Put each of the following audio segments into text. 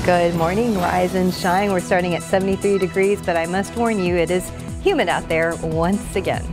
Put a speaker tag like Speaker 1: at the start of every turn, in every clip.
Speaker 1: Good morning, rise and shine. We're starting at 73 degrees, but I must warn you, it is humid out there once again.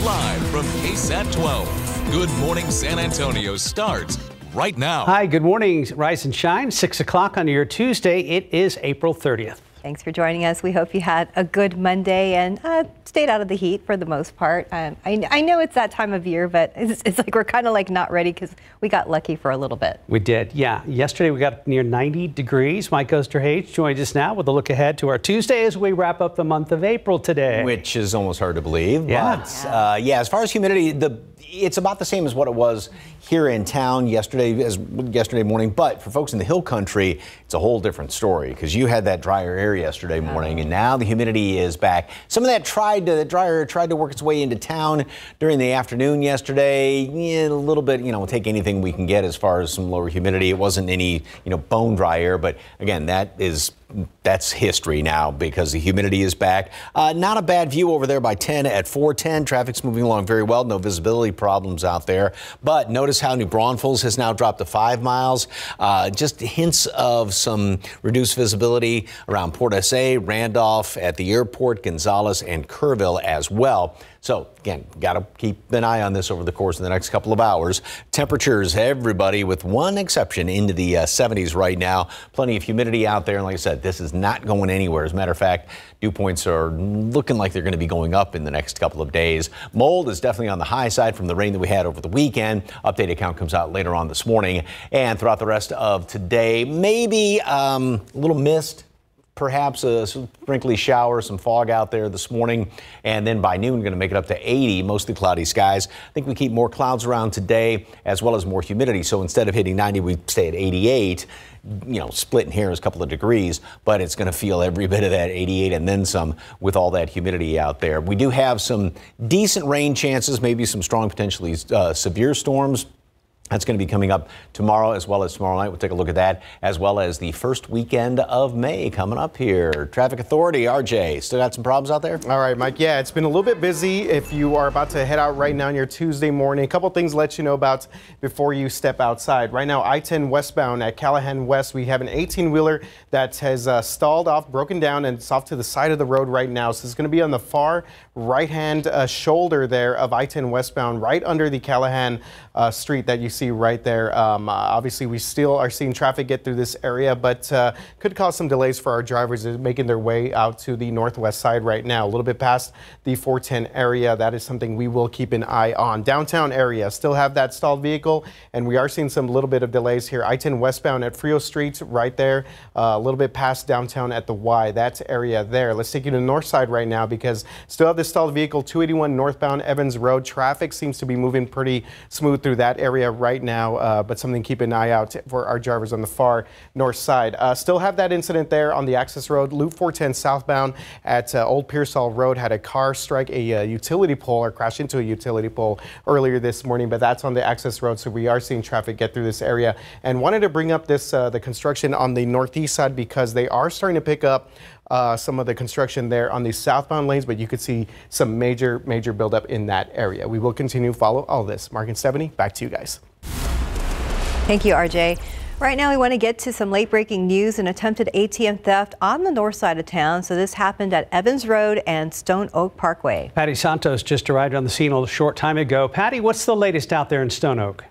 Speaker 2: Live from KSAT 12, Good Morning San Antonio starts right now.
Speaker 3: Hi, good morning, rise and shine. 6 o'clock on your Tuesday. It is April 30th.
Speaker 1: Thanks for joining us. We hope you had a good Monday and stayed out of the heat for the most part. I know it's that time of year, but it's like we're kind of like not ready because we got lucky for a little bit.
Speaker 3: We did, yeah. Yesterday we got near 90 degrees. Mike Osterhage joins us now with a look ahead to our Tuesday as we wrap up the month of April today.
Speaker 4: Which is almost hard to believe.
Speaker 3: Yeah.
Speaker 4: But as far as humidity, it's about the same as what it was here in town yesterday morning. But for folks in the hill country, it's a whole different story because you had that drier air yesterday morning, and now the humidity is back. Some of that drier air tried to work its way into town during the afternoon yesterday. Yeah, a little bit, we'll take anything we can get as far as some lower humidity. It wasn't any, bone dry air, but again, that's history now because the humidity is back. Not a bad view over there by 10 at 410. Traffic's moving along very well. No visibility problems out there. But notice how New Braunfels has now dropped to 5 miles. Just hints of some reduced visibility around Port SA, Randolph at the airport, Gonzales, and Kerrville as well. So, again, got to keep an eye on this over the course of the next couple of hours. Temperatures, everybody, with one exception, into the 70s right now. Plenty of humidity out there. And like I said, this is not going anywhere. As a matter of fact, dew points are looking like they're going to be going up in the next couple of days. Mold is definitely on the high side from the rain that we had over the weekend. Updated count comes out later on this morning. And throughout the rest of today, maybe a little mist. Perhaps a sprinkly shower, some fog out there this morning, and then by noon, going to make it up to 80, mostly cloudy skies. I think we keep more clouds around today, as well as more humidity. So instead of hitting 90, we stay at 88. Splitting hairs, a couple of degrees, but it's going to feel every bit of that 88 and then some with all that humidity out there. We do have some decent rain chances, maybe some strong, potentially severe storms. That's going to be coming up tomorrow as well as tomorrow night. We'll take a look at that, as well as the first weekend of May coming up here. Traffic Authority, RJ, still got some problems out there?
Speaker 5: All right, Mike. Yeah, it's been a little bit busy. If you are about to head out right now on your Tuesday morning, a couple things to let you know about before you step outside. Right now, I-10 westbound at Callahan West, we have an 18-wheeler that has stalled off, broken down, and it's off to the side of the road right now. So it's going to be on the far right-hand shoulder there of I-10 westbound, right under the Callahan street that you see right there. Obviously, we still are seeing traffic get through this area, but could cause some delays for our drivers making their way out to the northwest side right now, a little bit past the 410 area. That is something we will keep an eye on. Downtown area still have that stalled vehicle, and we are seeing some little bit of delays here. I-10 westbound at Frio Street right there, a little bit past downtown at the Y. That area there. Let's take you to the north side right now because still have this stalled vehicle, 281 northbound Evans Road. Traffic seems to be moving pretty smooth through that area right now, but something to keep an eye out for our drivers on the far north side. Still have that incident there on the access road. Loop 410 southbound at Old Pearsall Road had a car strike a utility pole or crash into a utility pole earlier this morning, but that's on the access road, so we are seeing traffic get through this area. And wanted to bring up this the construction on the northeast side because they are starting to pick up some of the construction there on the southbound lanes, but you could see some major buildup in that area. We will continue to follow all this. Mark and Stephanie, back to you guys.
Speaker 1: Thank you, RJ. Right now, we want to get to some late-breaking news. An attempted ATM theft on the north side of town. So this happened at Evans Road and Stone Oak Parkway.
Speaker 3: Patty Santos just arrived on the scene a short time ago. Patty, what's the latest out there in Stone Oak?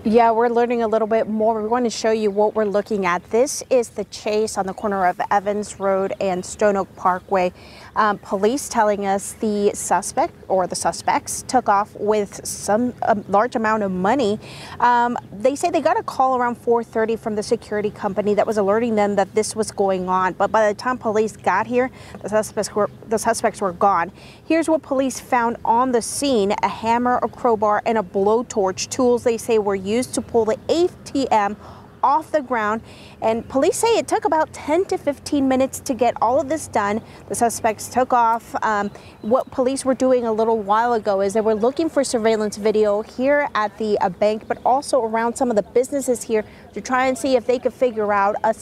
Speaker 6: Yeah, we're learning a little bit more. We want to show you what we're looking at. This is the chase on the corner of Evans Road and Stone Oak Parkway. Police telling us the suspect or the suspects took off with some large amount of money. They say they got a call around 4:30 from the security company that was alerting them that this was going on. But by the time police got here, the suspects were gone. Here's what police found on the scene: a hammer, a crowbar, and a blowtorch. Tools they say were used to pull the ATM off the ground. And police say it took about 10 to 15 minutes to get all of this done. The suspects took off. What police were doing a little while ago is they were looking for surveillance video here at the bank, but also around some of the businesses here to try and see if they could figure out a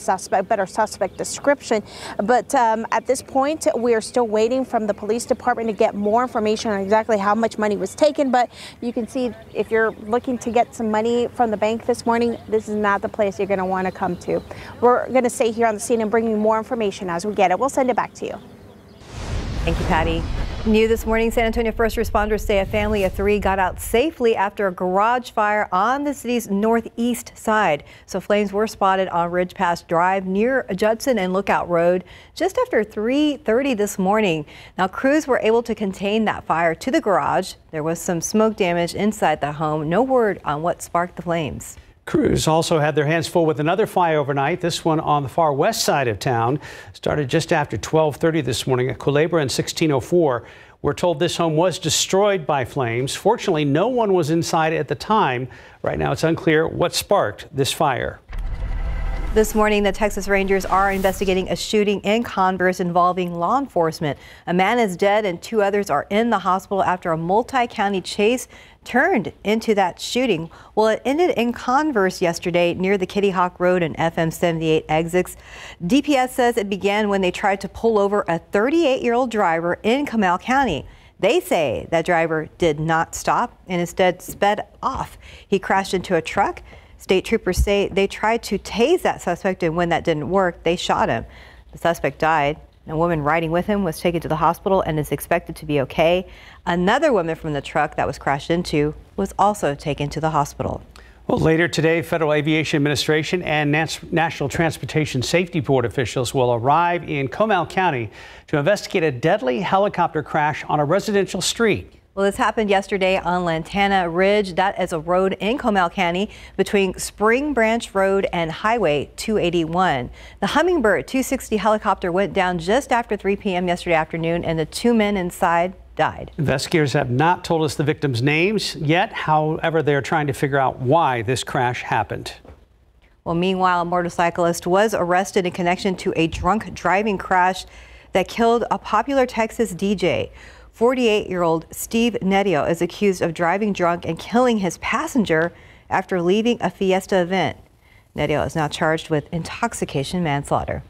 Speaker 6: better suspect description. But at this point, we are still waiting from the police department to get more information on exactly how much money was taken. But you can see if you're looking to get some money from the bank this morning, this is not the place you're going to want to come to. We're going to stay here on the scene and bring you more information as we get it. We'll send it back to you.
Speaker 1: Thank you, Patty. New this morning, San Antonio first responders say a family of 3 got out safely after a garage fire on the city's northeast side. So flames were spotted on Ridge Pass Drive near Judson and Lookout Road just after 3:30 this morning. Now, crews were able to contain that fire to the garage. There was some smoke damage inside the home. No word on what sparked the flames.
Speaker 3: Crews also had their hands full with another fire overnight. This one on the far west side of town started just after 12:30 this morning at Culebra and 1604. We're told this home was destroyed by flames. Fortunately, no one was inside at the time. Right now, it's unclear what sparked this fire.
Speaker 1: This morning, the Texas Rangers are investigating a shooting in Converse involving law enforcement. A man is dead and 2 others are in the hospital after a multi-county chase turned into that shooting. Well, it ended in Converse yesterday near the Kitty Hawk Road and FM 78 exits. DPS says it began when they tried to pull over a 38-year-old driver in Comal County. They say that driver did not stop and instead sped off. He crashed into a truck. State troopers say they tried to tase that suspect, and when that didn't work, they shot him. The suspect died. A woman riding with him was taken to the hospital and is expected to be okay. Another woman from the truck that was crashed into was also taken to the hospital.
Speaker 3: Well, later today, Federal Aviation Administration and National Transportation Safety Board officials will arrive in Comal County to investigate a deadly helicopter crash on a residential street.
Speaker 1: Well, this happened yesterday on Lantana Ridge. That is a road in Comal County between Spring Branch Road and Highway 281. The Hummingbird 260 helicopter went down just after 3 p.m. yesterday afternoon, and the 2 men inside died.
Speaker 3: Investigators have not told us the victims' names yet. However, they're trying to figure out why this crash happened.
Speaker 1: Well, meanwhile, a motorcyclist was arrested in connection to a drunk driving crash that killed a popular Texas DJ. 48-year-old Steve Nedio is accused of driving drunk and killing his passenger after leaving a fiesta event. Nedio is now charged with intoxication manslaughter.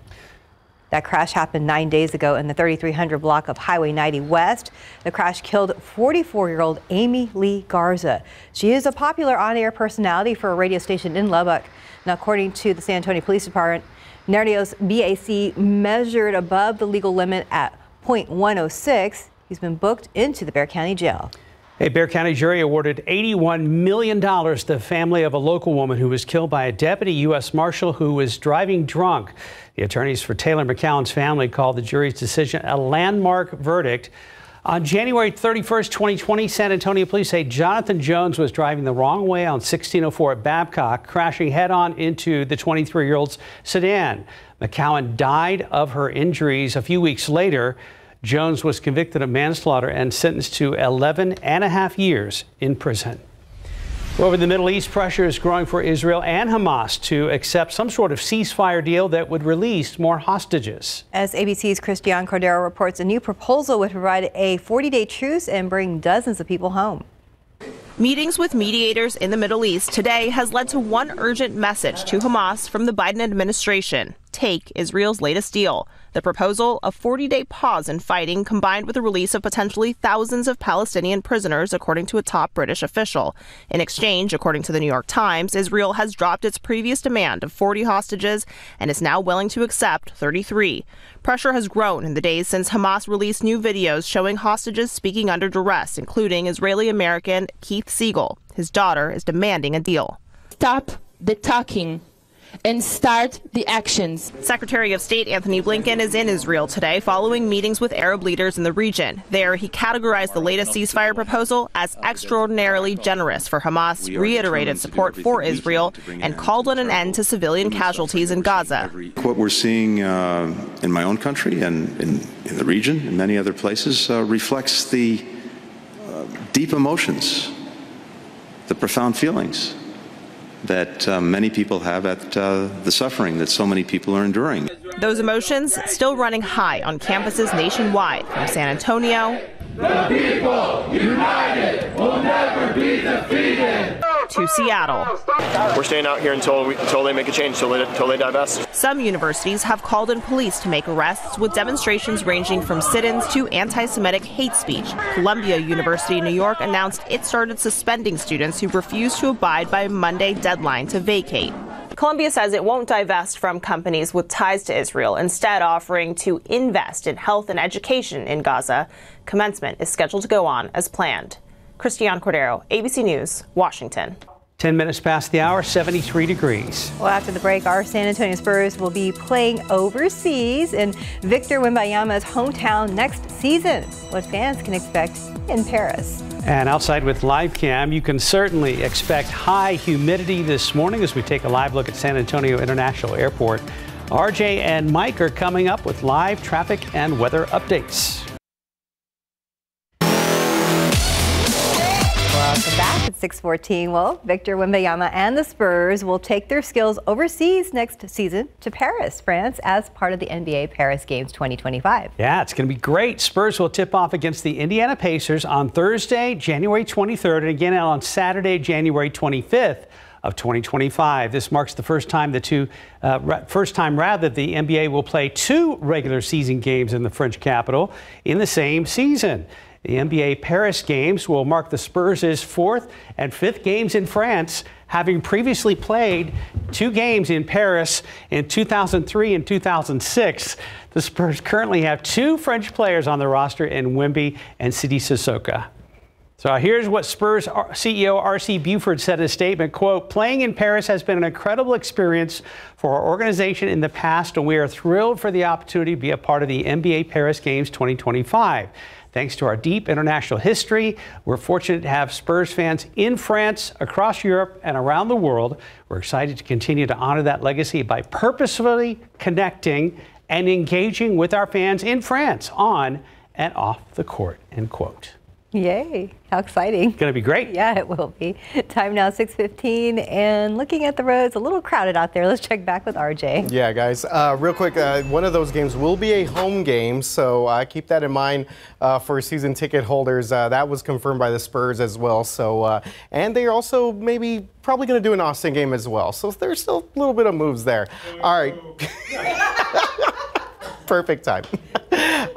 Speaker 1: That crash happened 9 days ago in the 3300 block of Highway 90 West. The crash killed 44-year-old Amy Lee Garza. She is a popular on-air personality for a radio station in Lubbock. Now, according to the San Antonio Police Department, Nerdio's BAC measured above the legal limit at .106. He's been booked into the Bexar County Jail.
Speaker 3: A Bexar County jury awarded $81 million to the family of a local woman who was killed by a deputy U.S. Marshal who was driving drunk. The attorneys for Taylor McCowan's family called the jury's decision a landmark verdict. On January 31st, 2020, San Antonio police say Jonathan Jones was driving the wrong way on 1604 at Babcock, crashing head-on into the 23-year-old's sedan. McCowan died of her injuries a few weeks later. Jones was convicted of manslaughter and sentenced to 11.5 years in prison. Over in the Middle East, pressure is growing for Israel and Hamas to accept some sort of ceasefire deal that would release more hostages.
Speaker 1: As ABC's Christian Cordero reports, a new proposal would provide a 40-day truce and bring dozens of people home.
Speaker 7: Meetings with mediators in the Middle East today has led to one urgent message to Hamas from the Biden administration. Take Israel's latest deal. The proposal, a 40-day pause in fighting combined with the release of potentially thousands of Palestinian prisoners, according to a top British official. In exchange, according to the New York Times, Israel has dropped its previous demand of 40 hostages and is now willing to accept 33. Pressure has grown in the days since Hamas released new videos showing hostages speaking under duress, including Israeli-American Keith Siegel. His daughter is demanding a deal.
Speaker 8: Stop the talking and start the actions.
Speaker 7: Secretary of State Anthony Blinken is in Israel today following meetings with Arab leaders in the region. There, he categorized the latest ceasefire proposal as extraordinarily generous for Hamas, reiterated support for Israel, and called on an end to civilian casualties in Gaza.
Speaker 9: What we're seeing in my own country and in the region and many other places reflects the deep emotions, the profound feelings that many people have at the suffering that so many people are enduring.
Speaker 7: Those emotions still running high on campuses nationwide, from San Antonio
Speaker 10: the people united will never be defeated
Speaker 7: to Seattle.
Speaker 11: We're staying out here until they make a change, until they divest.
Speaker 7: Some universities have called in police to make arrests, with demonstrations ranging from sit-ins to anti-Semitic hate speech. Columbia University in New York announced it started suspending students who refused to abide by a Monday deadline to vacate. Columbia says it won't divest from companies with ties to Israel, instead offering to invest in health and education in Gaza. Commencement is scheduled to go on as planned. Christiane Cordero, ABC News, Washington.
Speaker 3: 10 minutes past the hour, 73 degrees.
Speaker 1: Well, after the break, our San Antonio Spurs will be playing overseas in Victor Wembanyama's hometown next season. What fans can expect in Paris.
Speaker 3: And outside with live cam, you can certainly expect high humidity this morning as we take a live look at San Antonio International Airport. RJ and Mike are coming up with live traffic and weather updates.
Speaker 1: Welcome back at 6:14. Well, Victor Wembanyama and the Spurs will take their skills overseas next season to Paris, France, as part of the NBA Paris Games 2025.
Speaker 3: Yeah, it's going to be great. Spurs will tip off against the Indiana Pacers on Thursday, January 23rd, and again on Saturday, January 25th of 2025. This marks the first time the NBA will play two regular season games in the French capital in the same season. The NBA Paris Games will mark the Spurs' fourth and fifth games in France, having previously played two games in Paris in 2003 and 2006. The Spurs currently have two French players on the roster in Wemby and Sidi Sissoko. So here's what Spurs CEO R.C. Buford said in a statement, quote, "Playing in Paris has been an incredible experience for our organization in the past, and we are thrilled for the opportunity to be a part of the NBA Paris Games 2025. Thanks to our deep international history, we're fortunate to have Spurs fans in France, across Europe, and around the world. We're excited to continue to honor that legacy by purposefully connecting and engaging with our fans in France on and off the court," end quote.
Speaker 1: Yay, how exciting.
Speaker 3: Going to be great.
Speaker 1: Yeah, it will be. Time now 6:15, and looking at the roads, a little crowded out there. Let's check back with RJ.
Speaker 5: Yeah, guys, real quick, one of those games will be a home game, so keep that in mind for season ticket holders. That was confirmed by the Spurs as well. So, and they're also probably going to do an Austin game as well. So there's still a little bit of moves there. All right. Perfect time.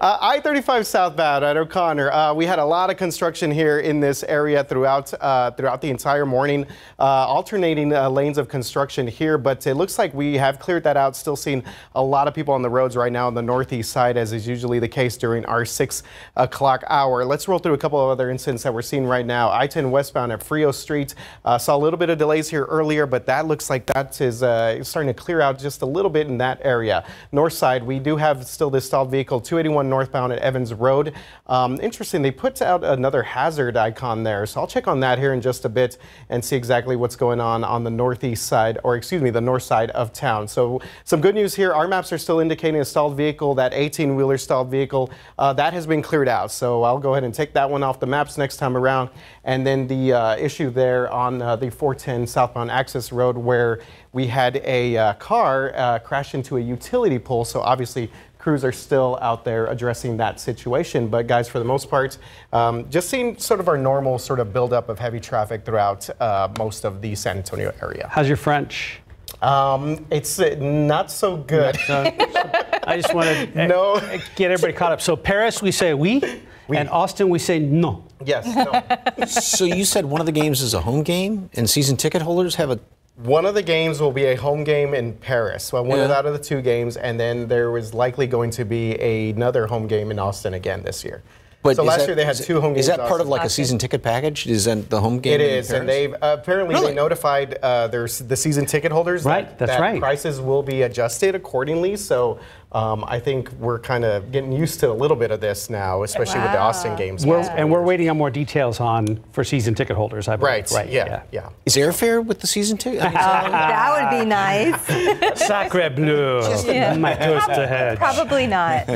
Speaker 5: I-35 southbound at O'Connor. We had a lot of construction here in this area throughout the entire morning. Alternating lanes of construction here, but it looks like we have cleared that out. Still seeing a lot of people on the roads right now on the northeast side, as is usually the case during our 6 o'clock hour. Let's roll through a couple of other incidents that we're seeing right now. I-10 westbound at Frio Street. Saw a little bit of delays here earlier, but that looks like that is starting to clear out just a little bit in that area. North side, we do have still this stalled vehicle, 281 northbound at Evans Road. Interesting, they put out another hazard icon there, so I'll check on that here in just a bit and see exactly what's going on the northeast side, or excuse me, the north side of town. So some good news here. Our maps are still indicating a stalled vehicle, that 18-wheeler stalled vehicle, that has been cleared out. So I'll go ahead and take that one off the maps next time around. And then the issue there on the 410 southbound access road, where we had a car crash into a utility pole. So obviously crews are still out there addressing that situation. But guys, for the most part, just seeing sort of our normal sort of buildup of heavy traffic throughout most of the San Antonio area.
Speaker 3: How's your French?
Speaker 5: It's not so good.
Speaker 3: I just want to get everybody caught up. So Paris, we say oui, and Austin, we say no.
Speaker 5: Yes. No.
Speaker 4: So you said one of the games is a home game, and season ticket holders have a...
Speaker 5: One of the games will be a home game in Paris. So I won it out of the two games, and then there was likely going to be another home game in Austin again this year.
Speaker 4: But
Speaker 5: so last year they had two home games.
Speaker 4: Is that part of like a season ticket package? Is that the home game?
Speaker 5: It is, and they've apparently they notified the season ticket holders that prices will be adjusted accordingly. So I think we're kind of getting used to a little bit of this now, especially with the Austin games.
Speaker 3: And we're waiting on more details for season ticket holders, I believe.
Speaker 5: Right. Yeah.
Speaker 4: Is airfare with the season ticket?
Speaker 1: That would be nice.
Speaker 3: Sacre bleu. My toast ahead.
Speaker 1: Probably not.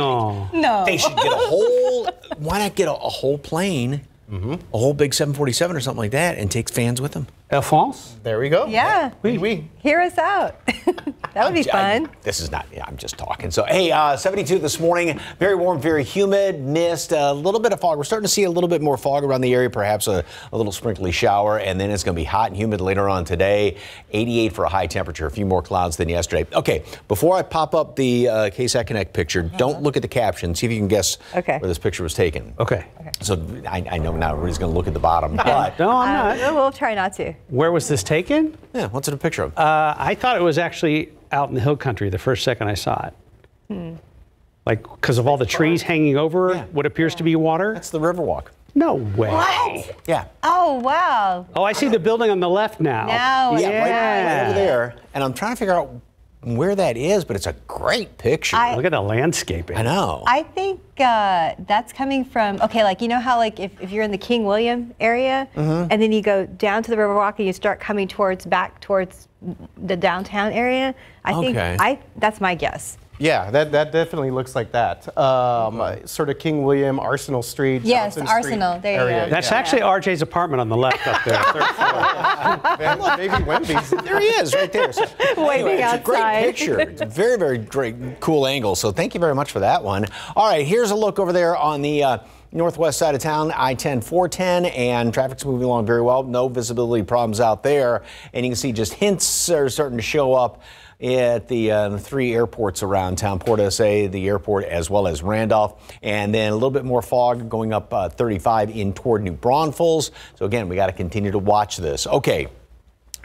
Speaker 3: No.
Speaker 4: They should get a whole. Why not get a whole plane a whole big 747 or something like that, and takes fans with them.
Speaker 3: Air France?
Speaker 5: There we go.
Speaker 1: Yeah.
Speaker 5: Oui.
Speaker 1: Hear us out. That would be fun.
Speaker 4: This is not, I'm just talking. So, hey, 72 this morning, very warm, very humid, mist, a little bit of fog. We're starting to see a little bit more fog around the area, perhaps a little sprinkly shower, and then it's going to be hot and humid later on today. 88 for a high temperature, a few more clouds than yesterday. Okay, before I pop up the KSAT Connect picture, don't look at the caption. See if you can guess where this picture was taken.
Speaker 3: Okay.
Speaker 4: So I know now everybody's going to look at the bottom, but
Speaker 3: no, I'm not.
Speaker 1: We'll try not to.
Speaker 3: Where was this taken?
Speaker 4: Yeah, what's it a picture of?
Speaker 3: I thought it was actually out in the hill country the first second I saw it. Like, because of all the trees hanging over what appears to be water?
Speaker 4: That's the Riverwalk.
Speaker 3: No way.
Speaker 1: What?
Speaker 4: Yeah.
Speaker 1: Oh, wow.
Speaker 3: Oh, I see the building on the left now.
Speaker 1: Now,
Speaker 4: Right over there. And I'm trying to figure out where that is, but it's a great picture.
Speaker 3: Look at the landscaping.
Speaker 4: I know.
Speaker 1: I think that's coming from, like, you know how, like, if you're in the King William area, and then you go down to the Riverwalk and you start coming back towards the downtown area, I think that's my guess.
Speaker 5: Yeah, that definitely looks like that. Sort of King William, Arsenal Street.
Speaker 1: Yes,
Speaker 5: Johnson
Speaker 1: Arsenal.
Speaker 5: Street
Speaker 1: There you
Speaker 5: area.
Speaker 1: go.
Speaker 3: That's actually RJ's apartment on the left up there, third floor.
Speaker 5: Maybe Wemby's.
Speaker 4: There he is, right there. So,
Speaker 1: Waving
Speaker 4: it's
Speaker 1: outside.
Speaker 4: a great picture. It's a very, very great, cool angle. So thank you very much for that one. All right, here's a look over there on the northwest side of town, I-10, 410, and traffic's moving along very well. No visibility problems out there. And you can see just hints are starting to show up at the 3 airports around town, Port SA, the airport, as well as Randolph. And then a little bit more fog going up 35 in toward New Braunfels. So again, we got to continue to watch this. Okay.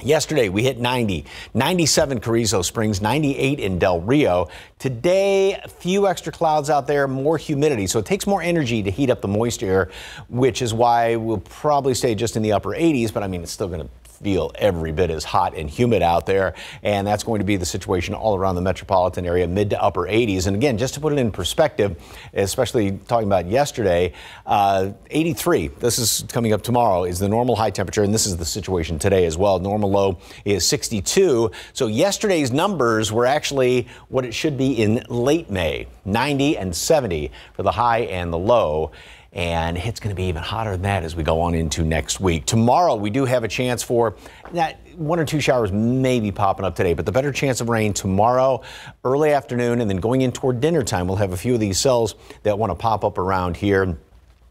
Speaker 4: Yesterday, we hit 90, 97 Carrizo Springs, 98 in Del Rio. Today, a few extra clouds out there, more humidity. So it takes more energy to heat up the moist air, which is why we'll probably stay just in the upper 80s. But I mean, it's still going to feel every bit as hot and humid out there. And that's going to be the situation all around the metropolitan area, mid to upper 80s. And again, just to put it in perspective, especially talking about yesterday, 83, this is coming up tomorrow, is the normal high temperature. And this is the situation today as well. Normal low is 62. So yesterday's numbers were actually what it should be in late May, 90 and 70 for the high and the low. And it's going to be even hotter than that as we go on into next week. Tomorrow, we do have a chance for that 1 or 2 showers maybe popping up today, but the better chance of rain tomorrow, early afternoon, and then going in toward dinner time. We'll have a few of these cells that want to pop up around here.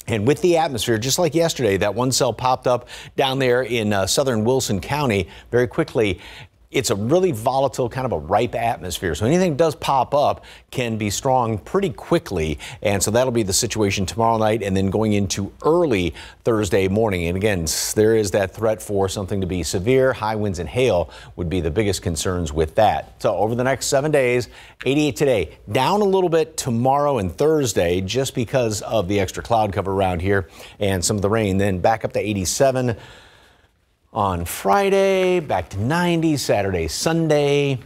Speaker 4: And with the atmosphere, just like yesterday, that one cell popped up down there in southern Wilson County very quickly. It's a really volatile, kind of a ripe atmosphere. So anything that does pop up can be strong pretty quickly. And so that'll be the situation tomorrow night and then going into early Thursday morning. And again, there is that threat for something to be severe. High winds and hail would be the biggest concerns with that. So over the next 7 days, 88 today, down a little bit tomorrow and Thursday just because of the extra cloud cover around here and some of the rain. Then back up to 87. On Friday, back to 90, Saturday, Sunday,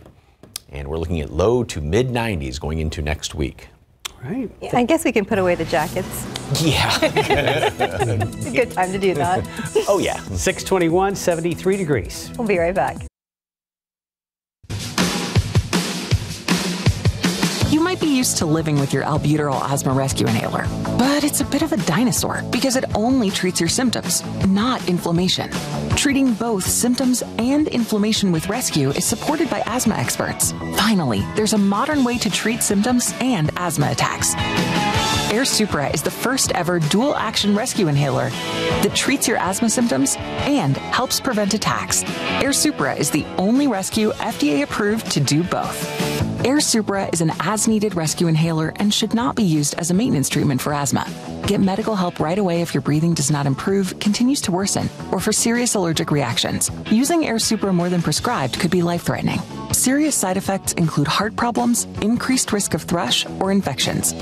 Speaker 4: and we're looking at low to mid 90s going into next week.
Speaker 3: Right.
Speaker 1: Yeah, I guess we can put away the jackets.
Speaker 4: Yeah.
Speaker 1: It's a good time to do that.
Speaker 4: Oh, yeah.
Speaker 3: 621, 73 degrees.
Speaker 1: We'll be right back.
Speaker 12: You might be used to living with your albuterol asthma rescue inhaler, but it's a bit of a dinosaur because it only treats your symptoms, not inflammation. Treating both symptoms and inflammation with rescue is supported by asthma experts. Finally, there's a modern way to treat symptoms and asthma attacks. Air Supra is the first ever dual action rescue inhaler that treats your asthma symptoms and helps prevent attacks. Air Supra is the only rescue FDA approved to do both. Air Supra is an as-needed rescue inhaler and should not be used as a maintenance treatment for asthma. Get medical help right away if your breathing does not improve, continues to worsen, or for serious allergic reactions. Using Air Supra more than prescribed could be life-threatening. Serious side effects include heart problems, increased risk of thrush, or infections.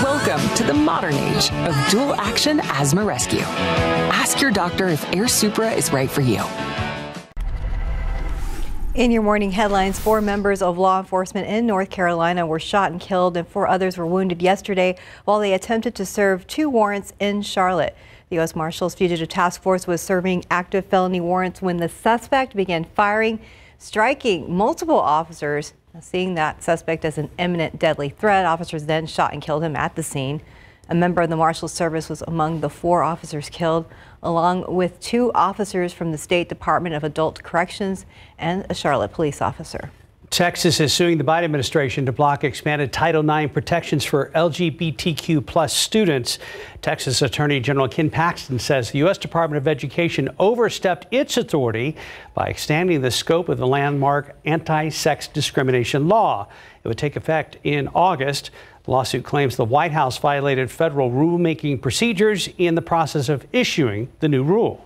Speaker 12: Welcome to the modern age of dual-action asthma rescue. Ask your doctor if Air Supra is right for you.
Speaker 1: In your morning headlines, 4 members of law enforcement in North Carolina were shot and killed, and 4 others were wounded yesterday while they attempted to serve 2 warrants in Charlotte. The U.S. Marshals Fugitive Task Force was serving active felony warrants when the suspect began firing, striking multiple officers. Seeing that suspect as an imminent deadly threat, officers then shot and killed him at the scene. A member of the Marshal Service was among the 4 officers killed, along with 2 officers from the State Department of Adult Corrections and a Charlotte police officer.
Speaker 3: Texas is suing the Biden administration to block expanded Title IX protections for LGBTQ+ students. Texas Attorney General Ken Paxton says the U.S. Department of Education overstepped its authority by extending the scope of the landmark anti-sex discrimination law. It would take effect in August. The lawsuit claims the White House violated federal rulemaking procedures in the process of issuing the new rule.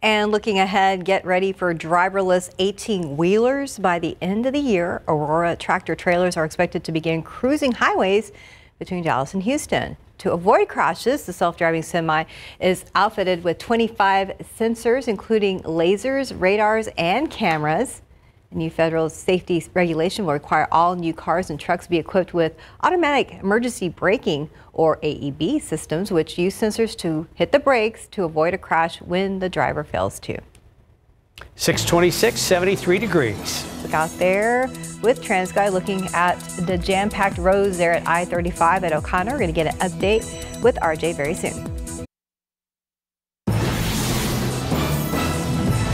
Speaker 1: And looking ahead, get ready for driverless 18-wheelers. By the end of the year, Aurora tractor trailers are expected to begin cruising highways between Dallas and Houston. To avoid crashes, the self-driving semi is outfitted with 25 sensors, including lasers, radars, and cameras. A new federal safety regulation will require all new cars and trucks be equipped with automatic emergency braking, or AEB systems, which use sensors to hit the brakes to avoid a crash when the driver fails to.
Speaker 3: 626, 73 degrees.
Speaker 1: Look out there with TransGuide looking at the jam-packed roads there at I-35 at O'Connor. We're going to get an update with RJ very soon.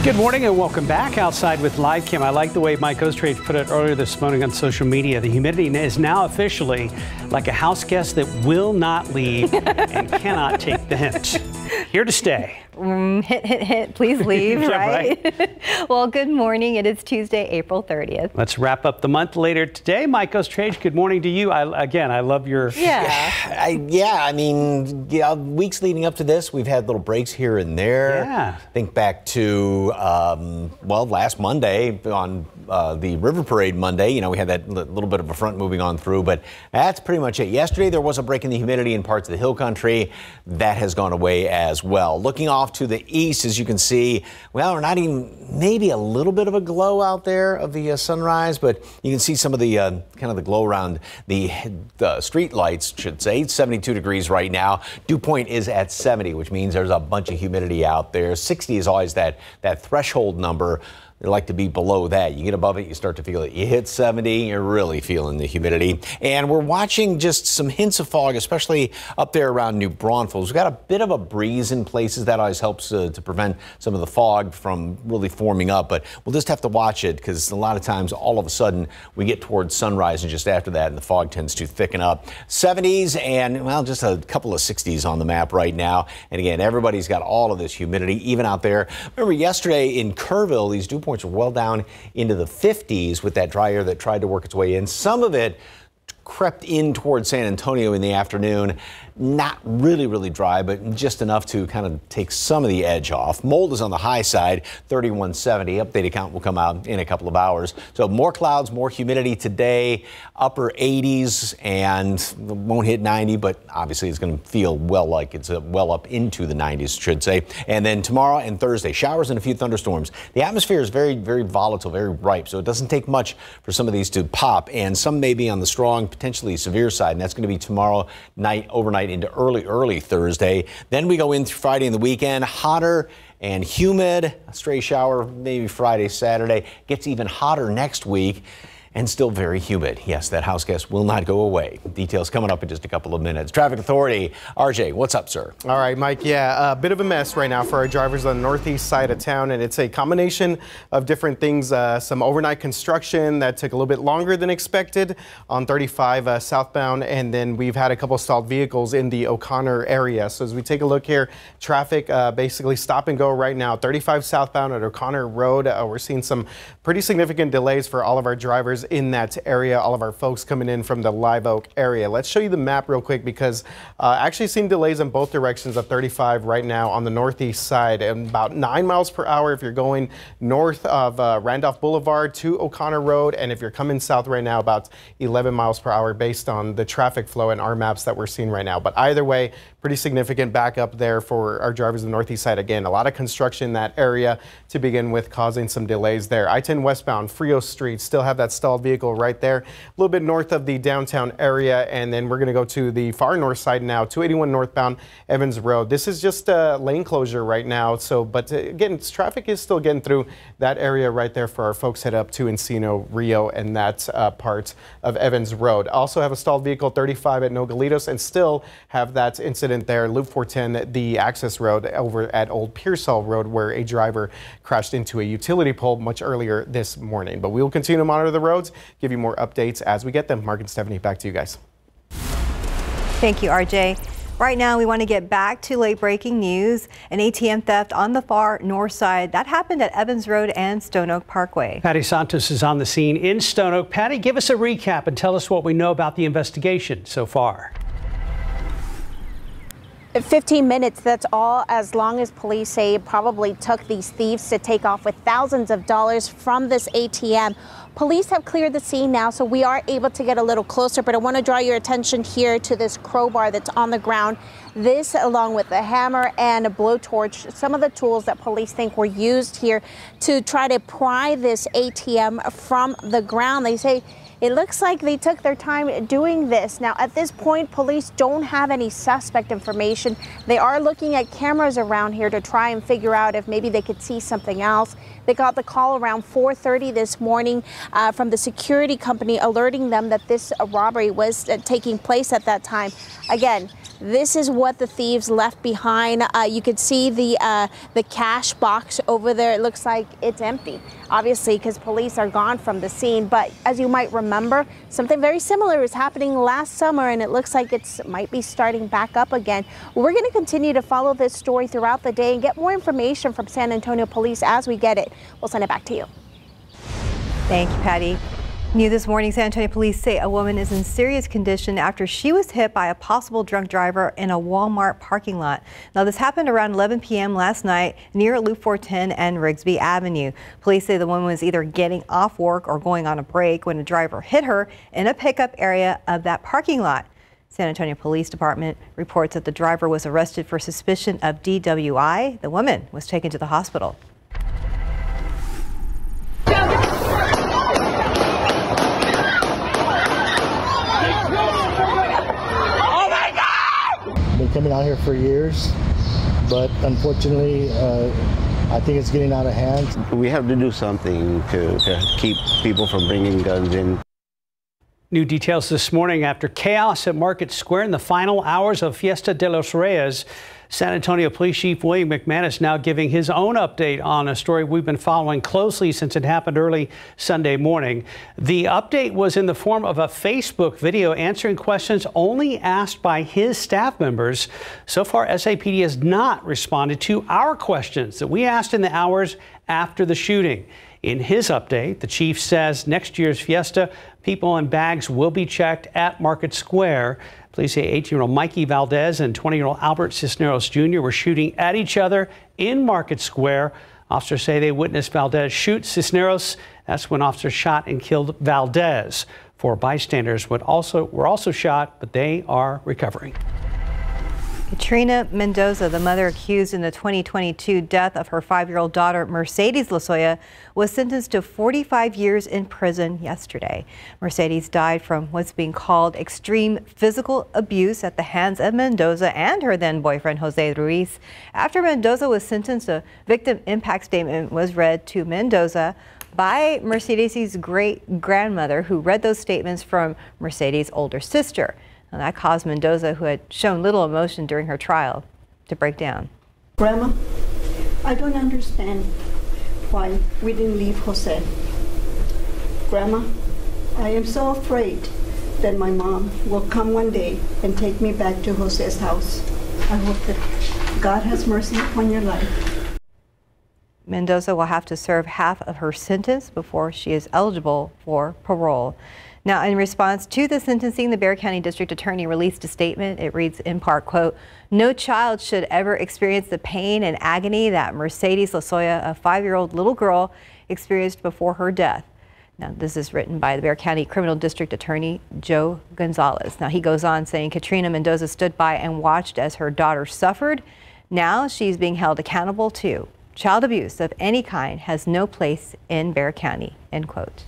Speaker 3: Good morning and welcome back outside with Live Cam. I like the way Mike Ostrave put it earlier this morning on social media. The humidity is now officially like a house guest that will not leave and cannot take the hint. Here to stay.
Speaker 1: Hint, please leave,
Speaker 3: Yeah,
Speaker 1: right? Well, good morning. It is Tuesday, April 30th.
Speaker 3: Let's wrap up the month later today. Mike Ostrave, good morning to you. I love your...
Speaker 4: I mean, weeks leading up to this, we've had little breaks here and there.
Speaker 3: Yeah.
Speaker 4: Think back to, last Monday on the River Parade Monday. You know, we had that little bit of a front moving on through, but that's pretty much it. Yesterday, there was a break in the humidity in parts of the hill country. That has gone away as well. Looking off to the east, as you can see, well, we're not even, maybe a little bit of a glow out there of the sunrise, but you can see some of the kind of the glow around the street lights, should say. It's 72 degrees right now. Dew point is at 70, which means there's a bunch of humidity out there. 60 is always that threshold number. They like to be below that. You get above it, you start to feel it. You hit 70, you're really feeling the humidity. And we're watching just some hints of fog, especially up there around New Braunfels. We've got a bit of a breeze in places. That always helps to prevent some of the fog from really forming up. But we'll just have to watch it because a lot of times, all of a sudden, we get towards sunrise and just after that, and the fog tends to thicken up. 70s and, well, just a couple of 60s on the map right now. And again, everybody's got all of this humidity, even out there. Remember yesterday in Kerrville, these dew points are well down into the 50s with that dry air that tried to work its way in. Some of it crept in towards San Antonio in the afternoon. Not really dry, but just enough to kind of take some of the edge off. Mold is on the high side, 3170. Updated count will come out in a couple of hours. So more clouds, more humidity today, upper 80s, and won't hit 90, but obviously it's going to feel well like it's well up into the 90s, should say. And then tomorrow and Thursday, showers and a few thunderstorms. The atmosphere is very volatile, very ripe, so it doesn't take much for some of these to pop, and some may be on the strong, potentially severe side, and that's going to be tomorrow night, overnight into early Thursday. Then we go in through Friday and the weekend, hotter and humid. A stray shower maybe Friday, Saturday. Gets even hotter next week. And still very humid. Yes, that house guest will not go away. Details coming up in just a couple of minutes. Traffic Authority, RJ, what's up, sir?
Speaker 5: All right, Mike. Yeah, a bit of a mess right now for our drivers on the northeast side of town, and it's a combination of different things. Some overnight construction that took a little bit longer than expected on 35 southbound, and then we've had a couple stalled vehicles in the O'Connor area. So as we take a look here, traffic basically stop and go right now. 35 southbound at O'Connor Road. We're seeing some pretty significant delays for all of our drivers in that area, all of our folks coming in from the Live Oak area. Let's show you the map real quick because actually seeing delays in both directions of 35 right now on the northeast side, and about 9 miles per hour if you're going north of Randolph Boulevard to O'Connor Road, and if you're coming south right now, about 11 miles per hour based on the traffic flow and our maps that we're seeing right now. But either way, pretty significant backup there for our drivers on the northeast side. Again, a lot of construction in that area to begin with, causing some delays there. I-10 westbound, Frio Street, still have that stalled vehicle right there, a little bit north of the downtown area. And then we're going to go to the far north side now, 281 northbound Evans Road. This is just a lane closure right now. So, but again, traffic is still getting through that area right there for our folks head up to Encino, Rio, and that part of Evans Road. Also have a stalled vehicle 35 at Nogalitos, and still have that incident there, Loop 410, the access road over at Old Pearsall Road, where a driver crashed into a utility pole much earlier this morning. But we will continue to monitor the roads, give you more updates as we get them. Mark and Stephanie, back to you guys.
Speaker 1: Thank you, RJ. Right now, we want to get back to late breaking news. An ATM theft on the far north side. That happened at Evans Road and Stone Oak Parkway.
Speaker 3: Patty Santos is on the scene in Stone Oak. Patty, give us a recap and tell us what we know about the investigation so far.
Speaker 6: 15 minutes, that's all as long as police say it probably took these thieves to take off with thousands of dollars from this ATM. Police have cleared the scene now, so we are able to get a little closer, but I want to draw your attention here to this crowbar that's on the ground. This, along with a hammer and a blowtorch, some of the tools that police think were used here to try to pry this ATM from the ground. They say it looks like they took their time doing this. Now, at this point, police don't have any suspect information. They are looking at cameras around here to try and figure out if maybe they could see something else. They got the call around 4:30 this morning from the security company alerting them that this robbery was taking place at that time. Again, this is what the thieves left behind. You could see the cash box over there. It looks like it's empty, obviously, because police are gone from the scene. But as you might remember, something very similar was happening last summer, and it looks like it might be starting back up again. We're going to continue to follow this story throughout the day and get more information from San Antonio Police as we get it. We'll send it back to you.
Speaker 1: Thank you, Patty. New this morning, San Antonio police say a woman is in serious condition after she was hit by a possible drunk driver in a Walmart parking lot. Now, this happened around 11 p.m. last night near Loop 410 and Rigsby Avenue. Police say the woman was either getting off work or going on a break when a driver hit her in a pickup area of that parking lot. San Antonio Police Department reports that the driver was arrested for suspicion of DWI. The woman was taken to the hospital.
Speaker 13: Been coming out here for years, but unfortunately, I think it's getting out of hand.
Speaker 14: We have to do something to keep people from bringing guns in.
Speaker 3: New details this morning after chaos at Market Square in the final hours of Fiesta de los Reyes. San Antonio Police Chief William McManus now giving his own update on a story we've been following closely since it happened early Sunday morning. The update was in the form of a Facebook video answering questions only asked by his staff members. So far, SAPD has not responded to our questions that we asked in the hours after the shooting. In his update, the chief says next year's Fiesta, people and bags will be checked at Market Square. Police say 18-year-old Mikey Valdez and 20-year-old Albert Cisneros Jr. were shooting at each other in Market Square. Officers say they witnessed Valdez shoot Cisneros. That's when officers shot and killed Valdez. 4 bystanders were also shot, but they are recovering.
Speaker 1: Katrina Mendoza, the mother accused in the 2022 death of her 5-year-old daughter, Mercedes Lozoya, was sentenced to 45 years in prison yesterday. Mercedes died from what's being called extreme physical abuse at the hands of Mendoza and her then boyfriend, Jose Ruiz. After Mendoza was sentenced, a victim impact statement was read to Mendoza by Mercedes' great-grandmother, who read those statements from Mercedes' older sister. And that caused Mendoza, who had shown little emotion during her trial, to break down.
Speaker 15: Grandma, I don't understand why we didn't leave Jose. Grandma, I am so afraid that my mom will come one day and take me back to Jose's house. I hope that God has mercy upon your life.
Speaker 1: Mendoza will have to serve half of her sentence before she is eligible for parole. Now, in response to the sentencing, the Bexar County District Attorney released a statement. It reads in part, quote, "No child should ever experience the pain and agony that Mercedes Lozoya, a 5-year-old little girl, experienced before her death. Now, this is written by the Bexar County Criminal District Attorney Joe Gonzalez. Now, he goes on saying Katrina Mendoza stood by and watched as her daughter suffered. Now she's being held accountable too. Child abuse of any kind has no place in Bexar County, end quote.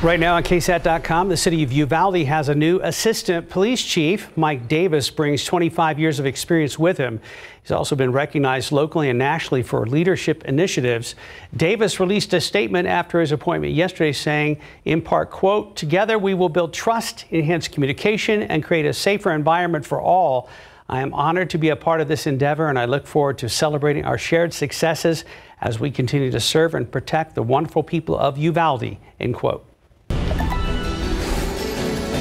Speaker 3: Right now on KSAT.com, the city of Uvalde has a new assistant police chief. Mike Davis brings 25 years of experience with him. He's also been recognized locally and nationally for leadership initiatives. Davis released a statement after his appointment yesterday saying, in part, quote, "Together we will build trust, enhance communication, and create a safer environment for all. I am honored to be a part of this endeavor, and I look forward to celebrating our shared successes as we continue to serve and protect the wonderful people of Uvalde," end quote.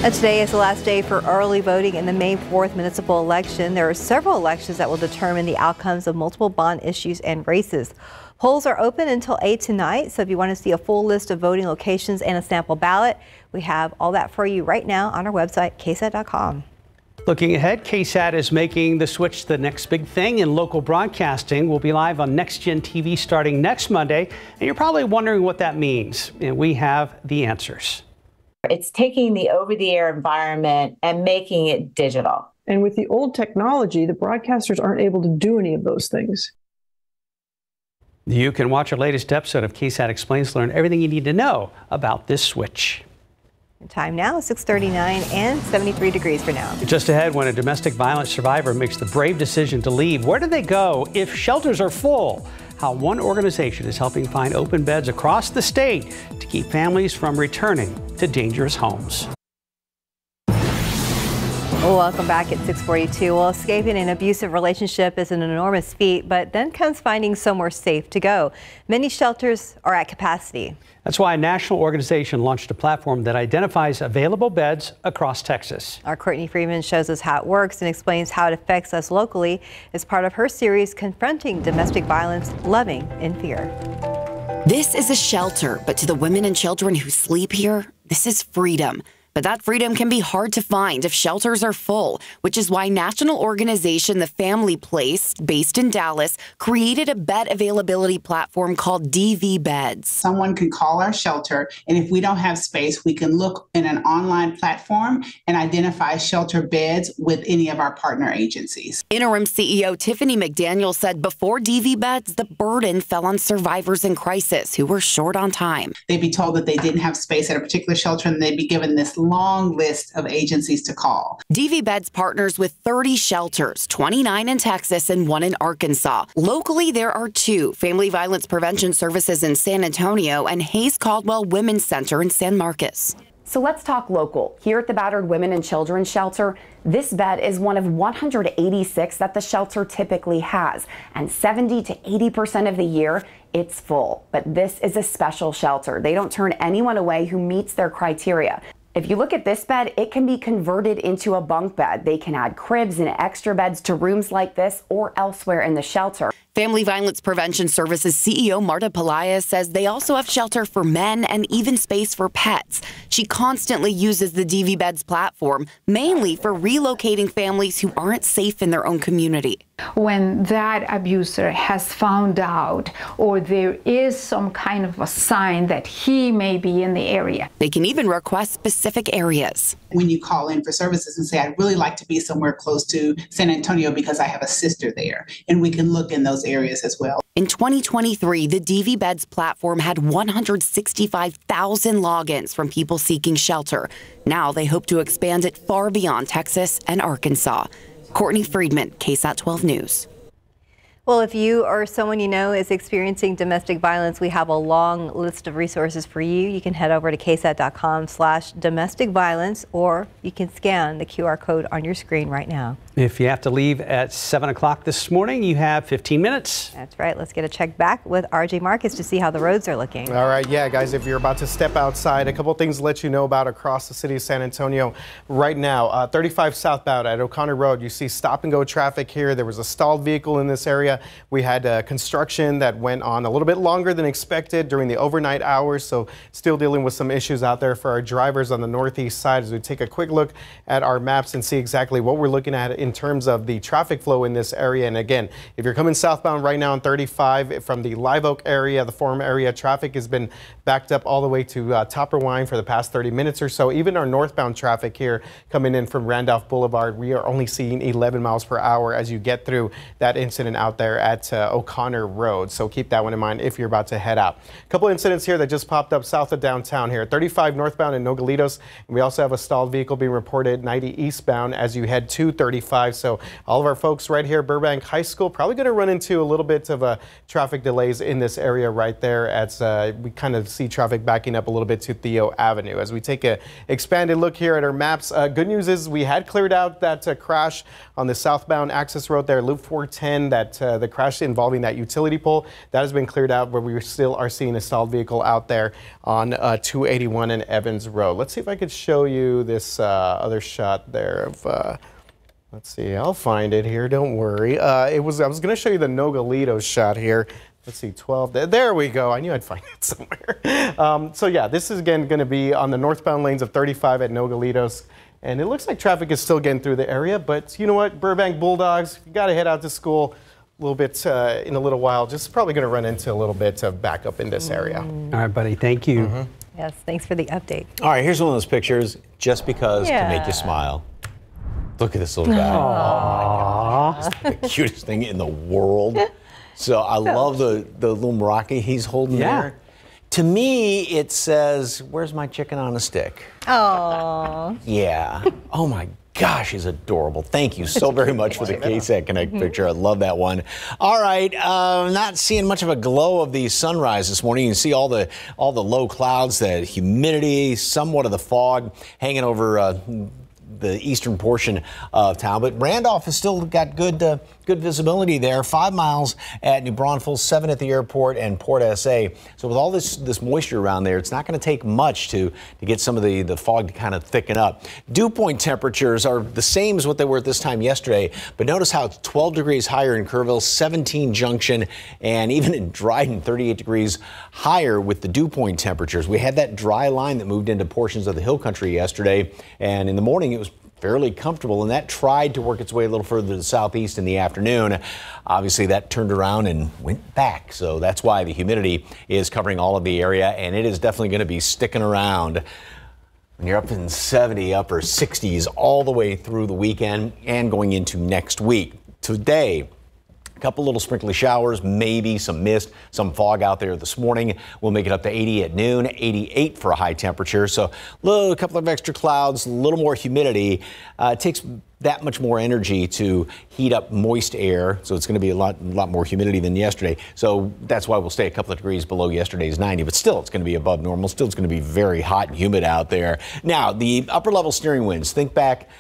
Speaker 1: And today is the last day for early voting in the May 4th municipal election. There are several elections that will determine the outcomes of multiple bond issues and races. Polls are open until 8 tonight, so if you want to see a full list of voting locations and a sample ballot, we have all that for you right now on our website, KSAT.com.
Speaker 3: Looking ahead, KSAT is making the switch to the next big thing in local broadcasting. We'll be live on Next Gen TV starting next Monday, and you're probably wondering what that means, and we have the answers.
Speaker 16: It's taking the over-the-air environment and making it digital.
Speaker 17: And with the old technology, the broadcasters aren't able to do any of those things.
Speaker 3: You can watch our latest episode of KSAT Explains to learn everything you need to know about this switch.
Speaker 1: Time now, 6:39 and 73 degrees for now.
Speaker 3: Just ahead, when a domestic violence survivor makes the brave decision to leave, where do they go if shelters are full? How one organization is helping find open beds across the state to keep families from returning to dangerous homes.
Speaker 1: Welcome back at 6:42. Well, escaping an abusive relationship is an enormous feat, but then comes finding somewhere safe to go. Many shelters are at capacity.
Speaker 3: That's why a national organization launched a platform that identifies available beds across Texas.
Speaker 1: Our Courtney Freeman shows us how it works and explains how it affects us locally as part of her series, Confronting Domestic Violence, Loving in Fear.
Speaker 18: This is a shelter, but to the women and children who sleep here, this is freedom. But that freedom can be hard to find if shelters are full, which is why national organization The Family Place, based in Dallas, created a bed availability platform called DV Beds.
Speaker 19: Someone can call our shelter, and if we don't have space, we can look in an online platform and identify shelter beds with any of our partner agencies.
Speaker 18: Interim CEO Tiffany McDaniel said before DV Beds, the burden fell on survivors in crisis who were short on time.
Speaker 19: They'd be told that they didn't have space at a particular shelter, and they'd be given this long list of agencies to call.
Speaker 18: DV Beds partners with 30 shelters, 29 in Texas and 1 in Arkansas. Locally, there are 2 family violence prevention services in San Antonio and Hayes Caldwell Women's Center in San Marcos.
Speaker 20: So let's talk local. Here at the Battered Women and Children's Shelter, this bed is one of 186 that the shelter typically has, and 70 to 80% of the year, it's full. But this is a special shelter. They don't turn anyone away who meets their criteria. If you look at this bed, it can be converted into a bunk bed. They can add cribs and extra beds to rooms like this or elsewhere in the shelter.
Speaker 18: Family Violence Prevention Services CEO Marta Pelaez says they also have shelter for men and even space for pets. She constantly uses the DV Beds platform, mainly for relocating families who aren't safe in their own community.
Speaker 21: When that abuser has found out, or there is some kind of a sign that he may be in the area.
Speaker 18: They can even request specific areas.
Speaker 19: When you call in for services and say, I'd really like to be somewhere close to San Antonio because I have a sister there, and we can look in those areas as well.
Speaker 18: In 2023, the DV Beds platform had 165,000 logins from people seeking shelter. Now they hope to expand it far beyond Texas and Arkansas. Courtney Friedman, KSAT 12 News.
Speaker 1: Well, if you or someone you know is experiencing domestic violence, we have a long list of resources for you. You can head over to ksat.com/domestic violence, or you can scan the QR code on your screen right now.
Speaker 3: If you have to leave at 7 o'clock this morning, you have 15 minutes.
Speaker 1: That's right. Let's get a check back with RJ Marcus to see how the roads are looking.
Speaker 5: All right. Yeah, guys, if you're about to step outside, a couple things to let you know about across the city of San Antonio right now. 35 southbound at O'Connor Road, you see stop and go traffic here. There was a stalled vehicle in this area. area. We had construction that went on a little bit longer than expected during the overnight hours, so still dealing with some issues out there for our drivers on the northeast side as we take a quick look at our maps and see exactly what we're looking at in terms of the traffic flow in this area. And again, if you're coming southbound right now on 35 from the Live Oak area, the Forum area, traffic has been backed up all the way to Topper Wine for the past 30 minutes or so. Even our northbound traffic here coming in from Randolph Boulevard, we are only seeing 11 miles per hour as you get through that incident out there at O'Connor Road. So keep that one in mind if you're about to head out. A couple incidents here that just popped up south of downtown here. 35 northbound in Nogalitos. And we also have a stalled vehicle being reported 90 eastbound as you head to 35. So all of our folks right here at Burbank High School probably going to run into a little bit of traffic delays in this area right there as we kind of see traffic backing up a little bit to Theo Avenue. As we take a expanded look here at our maps, good news is we had cleared out that crash on the southbound access road there, Loop 410, that the crash involving that utility pole. That has been cleared out, but we still are seeing a stalled vehicle out there on 281 and Evans Road. Let's see if I could show you this other shot there of let's see, I'll find it here, don't worry. I was going to show you the Nogalitos shot here. Let's see, 12, there we go. I knew I'd find it somewhere. So yeah, this is again going to be on the northbound lanes of 35 at Nogalitos. And it looks like traffic is still getting through the area, but you know what, Burbank Bulldogs, you got to head out to school a little bit in a little while. Just probably going to run into a little bit of backup in this area. All
Speaker 3: right, buddy, thank you.
Speaker 1: Yes, thanks for the update.
Speaker 4: All right, here's one of those pictures just because to make you smile. Look at this little guy.
Speaker 3: Aww.
Speaker 4: It's the cutest thing in the world. So I love the little maraca he's holding there. To me, it says, "Where's my chicken on a stick?"
Speaker 1: Oh.
Speaker 4: Yeah. Oh my gosh, he's adorable. Thank you so very much for the KSAT Connect picture. I love that one. All right, not seeing much of a glow of the sunrise this morning. You can see all the low clouds, the humidity, somewhat of the fog hanging over the eastern portion of town, but Randolph has still got good visibility there. 5 miles at New Braunfels, 7 at the airport and Port SA. So with all this moisture around there, it's not going to take much to get some of the fog to kind of thicken up. Dew point temperatures are the same as what they were at this time yesterday, but notice how it's 12 degrees higher in Kerrville, 17 Junction, and even in Dryden, 38 degrees higher with the dew point temperatures. We had that dry line that moved into portions of the hill country yesterday, and in the morning it was fairly comfortable, and that tried to work its way a little further to the southeast in the afternoon. Obviously, that turned around and went back, so that's why the humidity is covering all of the area, and it is definitely going to be sticking around when you're up in 70, upper 60s all the way through the weekend and going into next week. Today, a couple little sprinkly showers, maybe some mist, some fog out there this morning. We'll make it up to 80 at noon, 88 for a high temperature. So a couple of extra clouds, a little more humidity. It takes that much more energy to heat up moist air. So it's going to be a lot more humidity than yesterday. So that's why we'll stay a couple of degrees below yesterday's 90. But still, it's going to be above normal. Still, it's going to be very hot and humid out there. Now, the upper level steering winds. Think back.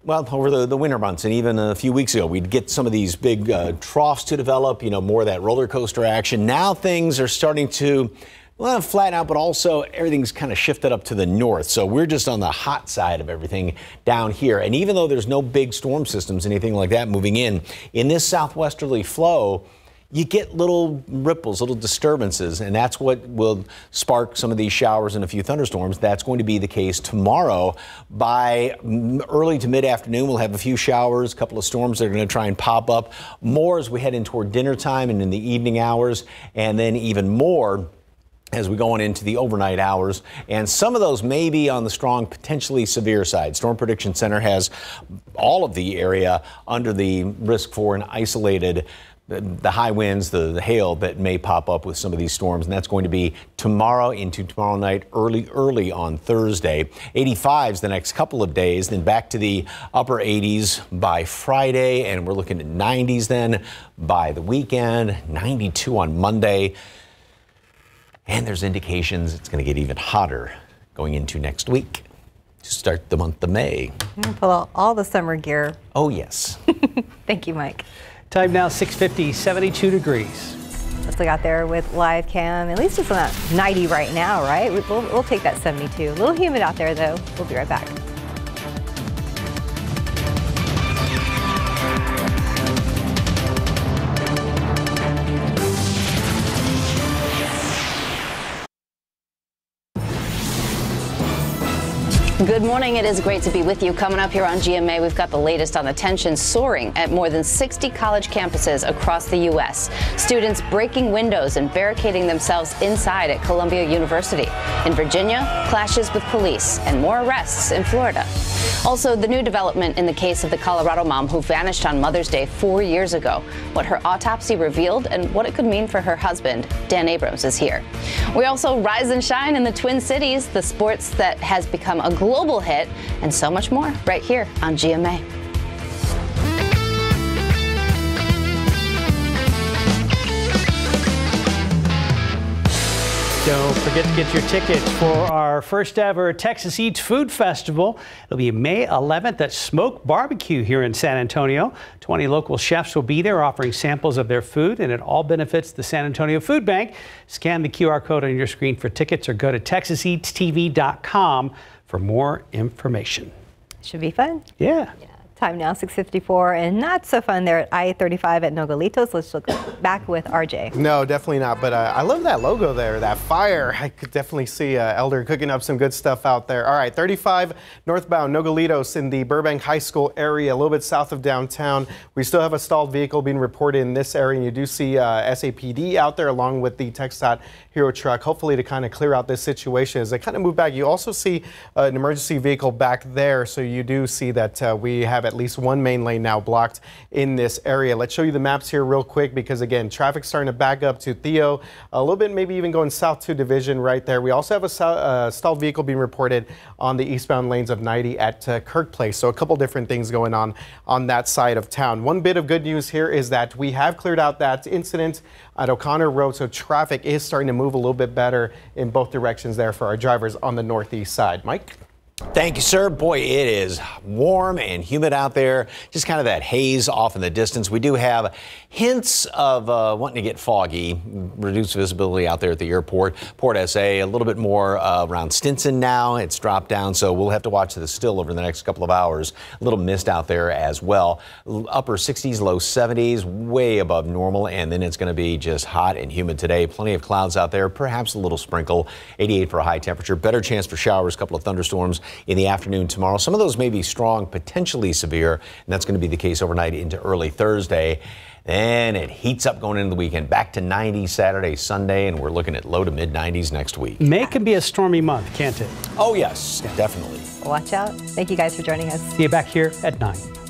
Speaker 4: Well, over the winter months and even a few weeks ago, we'd get some of these big troughs to develop, more of that roller coaster action. Now things are starting to, flatten out, but also everything's kind of shifted up to the north. So we're just on the hot side of everything down here. And even though there's no big storm systems, anything like that moving in this southwesterly flow, you get little ripples, little disturbances, and that's what will spark some of these showers and a few thunderstorms. That's going to be the case tomorrow. By early to mid-afternoon, we'll have a few showers, a couple of storms that are going to try and pop up. More as we head in toward dinner time and in the evening hours, and then even more as we go on into the overnight hours. And some of those may be on the strong, potentially severe side. Storm Prediction Center has all of the area under the risk for an isolated the high winds, the hail that may pop up with some of these storms, and that's going to be tomorrow into tomorrow night, early on Thursday. 85s the next couple of days, then back to the upper 80s by Friday, and we're looking at 90s then by the weekend, 92 on Monday. And there's indications it's going to get even hotter going into next week to start the month of May.
Speaker 1: Pull out all the summer gear.
Speaker 4: Oh, yes.
Speaker 1: Thank you, Mike.
Speaker 3: Time now 6:50, 72 degrees.
Speaker 1: Let's look out there with live cam. At least it's on 90 right now, right? We'll take that 72. A little humid out there, though. We'll be right back.
Speaker 2: Good morning. It is great to be with you. Coming up here on GMA, we've got the latest on the tension soaring at more than 60 college campuses across the U.S. Students breaking windows and barricading themselves inside at Columbia University. In Virginia, clashes with police and more arrests in Florida. Also, the new development in the case of the Colorado mom who vanished on Mother's Day 4 years ago. What her autopsy revealed and what it could mean for her husband. Dan Abrams is here. We also rise and shine in the Twin Cities, the sports that has become a global hit, and so much more right here on GMA.
Speaker 3: Don't forget to get your tickets for our first ever Texas Eats Food Festival. It'll be May 11th at Smoke Barbecue here in San Antonio. 20 local chefs will be there offering samples of their food, and it all benefits the San Antonio Food Bank. Scan the QR code on your screen for tickets or go to texaseatstv.com for more information.
Speaker 1: Should be fun.
Speaker 3: Yeah.
Speaker 1: Time now 6:54, and not so fun there at I-35 at Nogalitos. Let's look back with RJ.
Speaker 5: No, definitely not. But I love that logo there, that fire. I could definitely see Elder cooking up some good stuff out there. All right, 35 northbound Nogalitos in the Burbank High School area, a little bit south of downtown. We still have a stalled vehicle being reported in this area, and you do see SAPD out there along with the KSAT Hero truck, hopefully to kind of clear out this situation as they kind of move back. You also see an emergency vehicle back there, so you do see that we have at least one main lane now blocked in this area. Let's show you the maps here real quick because, again, traffic's starting to back up to Theo, a little bit maybe even going south to Division right there. We also have a stalled vehicle being reported on the eastbound lanes of 90 at Kirk Place, so a couple different things going on that side of town. One bit of good news here is that we have cleared out that incident at O'Connor Road, so traffic is starting to move a little bit better in both directions there for our drivers on the northeast side. Mike?
Speaker 4: Thank you, sir. Boy, it is warm and humid out there. Just kind of that haze off in the distance. We do have hints of wanting to get foggy, reduced visibility out there at the airport. Port SA, a little bit more around Stinson now. It's dropped down, so we'll have to watch this still over the next couple of hours. A little mist out there as well. Upper 60s, low 70s, way above normal, and then it's going to be just hot and humid today. Plenty of clouds out there, perhaps a little sprinkle. 88 for a high temperature. Better chance for showers, a couple of thunderstorms in the afternoon tomorrow. Some of those may be strong, potentially severe, and that's going to be the case overnight into early Thursday. Then it heats up going into the weekend, back to 90 Saturday, Sunday, and we're looking at low to mid 90s next week.
Speaker 3: May can be a stormy month, can't it?
Speaker 4: Oh, yes, definitely.
Speaker 1: Watch out. Thank you guys for joining us.
Speaker 3: See you back here at 9.